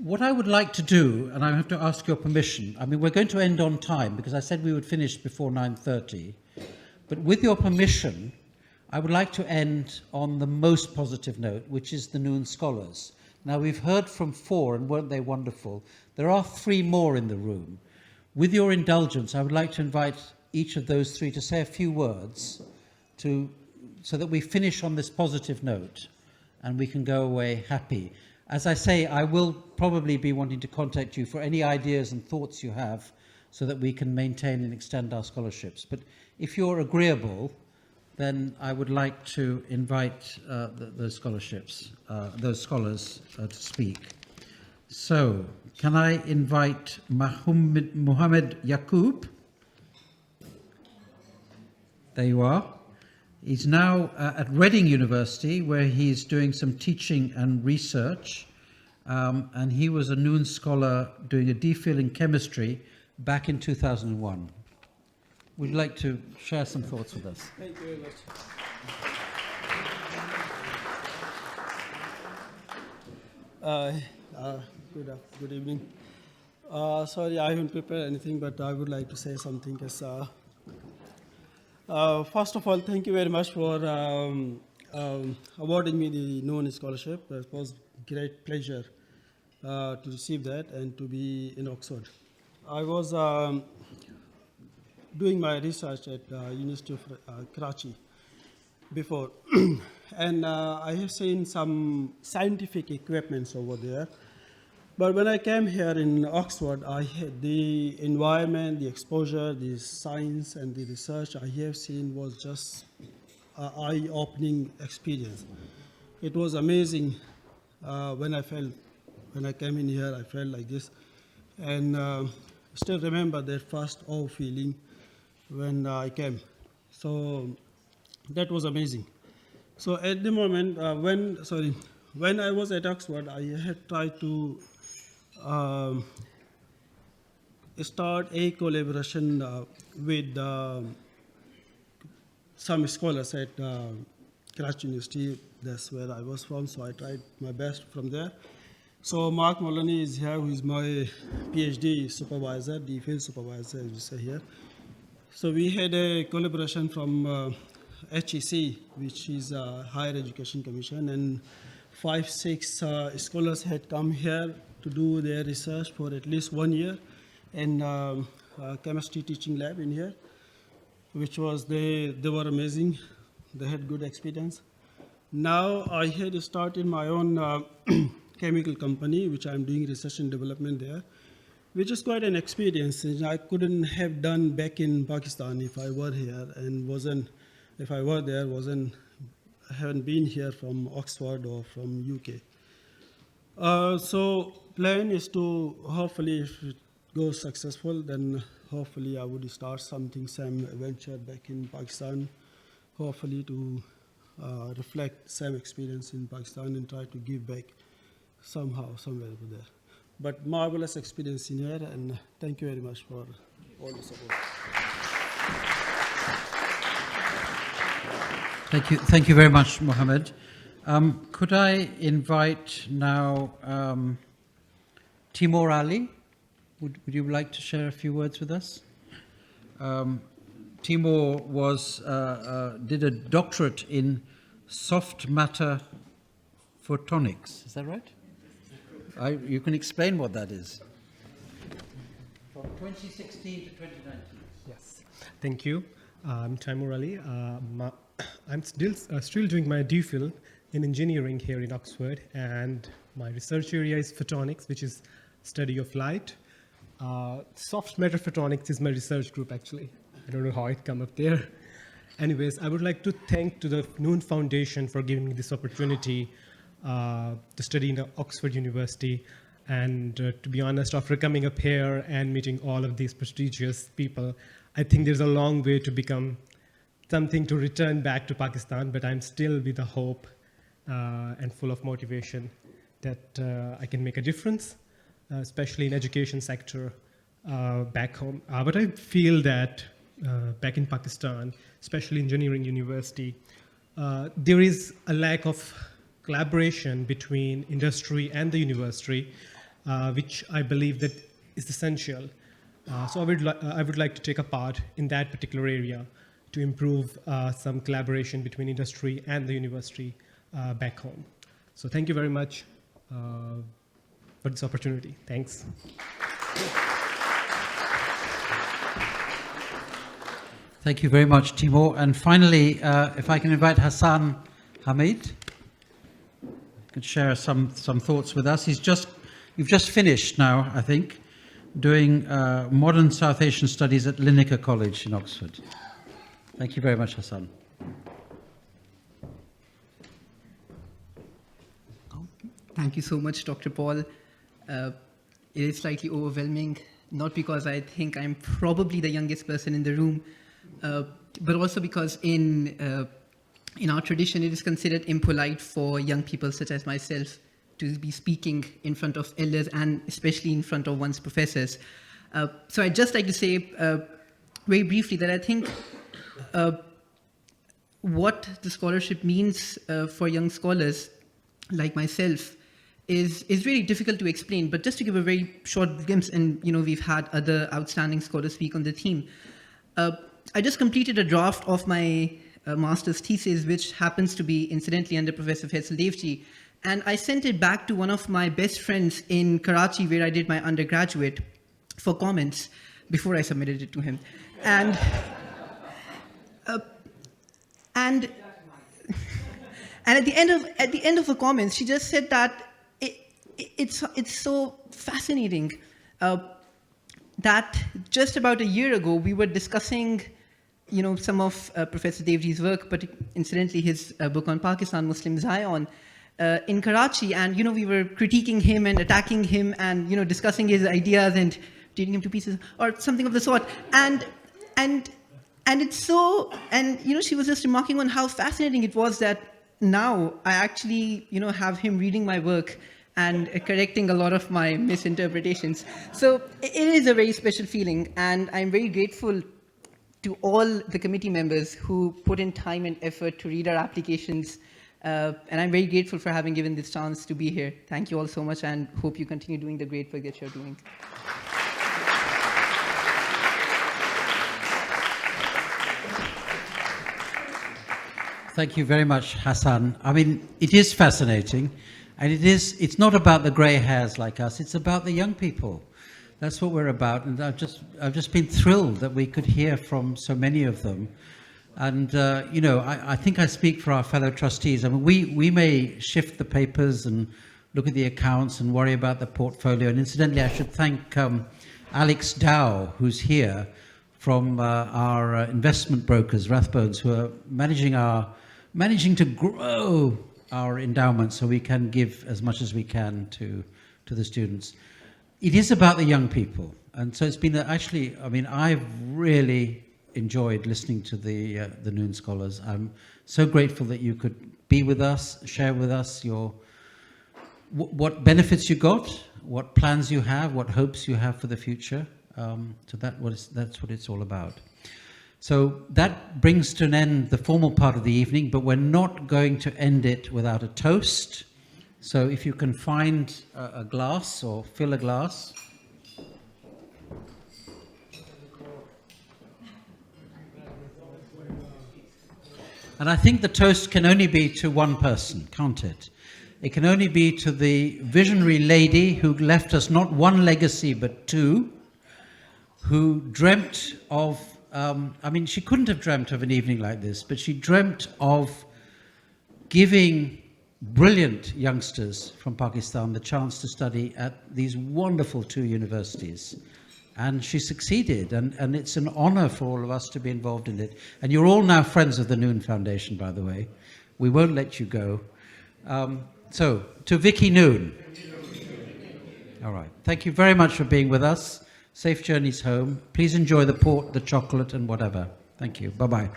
What I would like to do, and I have to ask your permission, I mean, we're going to end on time because I said we would finish before 9:30, but with your permission, I would like to end on the most positive note, which is the Noon Scholars. Now, we've heard from 4, and weren't they wonderful? There are 3 more in the room. With your indulgence, I would like to invite each of those 3 to say a few words so that we finish on this positive note and we can go away happy. As I say, I will probably be wanting to contact you for any ideas and thoughts you have so that we can maintain and extend our scholarships. But if you're agreeable, then I would like to invite those scholars to speak. So, can I invite Mohammed Yaqub? There you are. He's now at Reading University, where he's doing some teaching and research. And he was a Noon Scholar doing a DPhil in chemistry back in 2001. Would you like to share some thoughts with us? Thank you very much. Good evening. Sorry, I haven't prepared anything, but I would like to say something. First of all, thank you very much for awarding me the Noon Scholarship. It was a great pleasure to receive that and to be in Oxford. I was doing my research at University of Karachi before, and I have seen some scientific equipments over there. But when I came here in Oxford, I had the environment, the exposure, the science, and the research I have seen was just an eye-opening experience. It was amazing when I came in here, I felt like this. And still remember that first awe feeling when I came. So that was amazing. So at the moment, when I was at Oxford, I had tried to start a collaboration with some scholars at Karachi University. That's where I was from, so I tried my best from there. So Mark Moloney is here, who is my PhD supervisor, the field supervisor, as we say here. So we had a collaboration from HEC, which is a Higher Education Commission, and 5-6 scholars had come here to do their research for at least 1 year in chemistry teaching lab in here, which was, they were amazing. They had good experience. Now I had started my own chemical company, which I'm doing research and development there, which is quite an experience I couldn't have done back in Pakistan if I were here and haven't been here from Oxford or from UK. So plan is to, hopefully if it goes successful, then hopefully I would start some venture back in Pakistan, hopefully to reflect same experience in Pakistan and try to give back somehow, somewhere over there. But marvelous experience in here, and thank you very much for all the support. Thank you very much, Mohammed. Could I invite now Timur Ali? Would you like to share a few words with us? Timur did a doctorate in soft matter photonics. Is that right? You can explain what that is. From 2016 to 2019. Yes, thank you. I'm Timur Ali. I'm still doing my DPhil in engineering here in Oxford, and my research area is photonics, which is study of light. Soft matter photonics is my research group, actually. I don't know how it come up there. Anyways, I would like to thank to the Noon Foundation for giving me this opportunity to study in Oxford University. And to be honest, after coming up here and meeting all of these prestigious people, I think there's a long way to become something to return back to Pakistan, but I'm still with a hope and full of motivation that I can make a difference, especially in education sector back home. But I feel that back in Pakistan, especially engineering university, there is a lack of collaboration between industry and the university, which I believe that is essential. So I would like to take a part in that particular area to improve some collaboration between industry and the university back home. So thank you very much for this opportunity. Thanks. Thank you very much, Timur. And finally, if I can invite Hassan Hamid, could share some thoughts with us. You've just finished now, I think, doing modern South Asian studies at Linacre College in Oxford. Thank you very much, Hassan. Thank you so much, Dr. Paul. It is slightly overwhelming, not because I think I'm probably the youngest person in the room, but also because in our tradition, it is considered impolite for young people such as myself to be speaking in front of elders and especially in front of one's professors. So I'd just like to say very briefly that I think what the scholarship means for young scholars like myself is really difficult to explain, but just to give a very short glimpse, and we've had other outstanding scholars speak on the theme. I just completed a draft of my master's thesis, which happens to be incidentally under Professor Faisal Devji, and I sent it back to one of my best friends in Karachi, where I did my undergraduate, for comments before I submitted it to him. And at the end of her comments, she just said that it's so fascinating that just about a year ago we were discussing, some of Professor Devji's work, but incidentally his book on Pakistan, Muslim Zion, in Karachi, and we were critiquing him and attacking him and discussing his ideas and tearing him to pieces or something of the sort. And it's so, and she was just remarking on how fascinating it was that now I actually have him reading my work and correcting a lot of my misinterpretations. So it is a very special feeling, and I'm very grateful to all the committee members who put in time and effort to read our applications, and I'm very grateful for having given this chance to be here. Thank you all so much, and hope you continue doing the great work that you're doing. Thank you very much, Hassan. I mean, it is fascinating, and it's not about the grey hairs like us, it's about the young people. That's what we're about, and I've just been thrilled that we could hear from so many of them. And, I think I speak for our fellow trustees. I mean, we may shift the papers and look at the accounts and worry about the portfolio. And incidentally, I should thank Alex Dow, who's here, from our investment brokers, Rathbones, who are managing to grow our endowment so we can give as much as we can to the students. It is about the young people. And so it's been I've really enjoyed listening to the Noon Scholars. I'm so grateful that you could be with us, share with us what benefits you got, what plans you have, what hopes you have for the future. So that's what it's all about. So that brings to an end the formal part of the evening, but we're not going to end it without a toast. So if you can find a glass or fill a glass. And I think the toast can only be to one person, can't it? It can only be to the visionary lady who left us not one legacy but two, who dreamt of, she couldn't have dreamt of an evening like this, but she dreamt of giving brilliant youngsters from Pakistan the chance to study at these wonderful two universities. And she succeeded, and it's an honor for all of us to be involved in it. And you're all now friends of the Noon Foundation, by the way. We won't let you go. So, to Vicky Noon. All right. Thank you very much for being with us. Safe journeys home. Please enjoy the port, the chocolate, and whatever. Thank you. Bye-bye.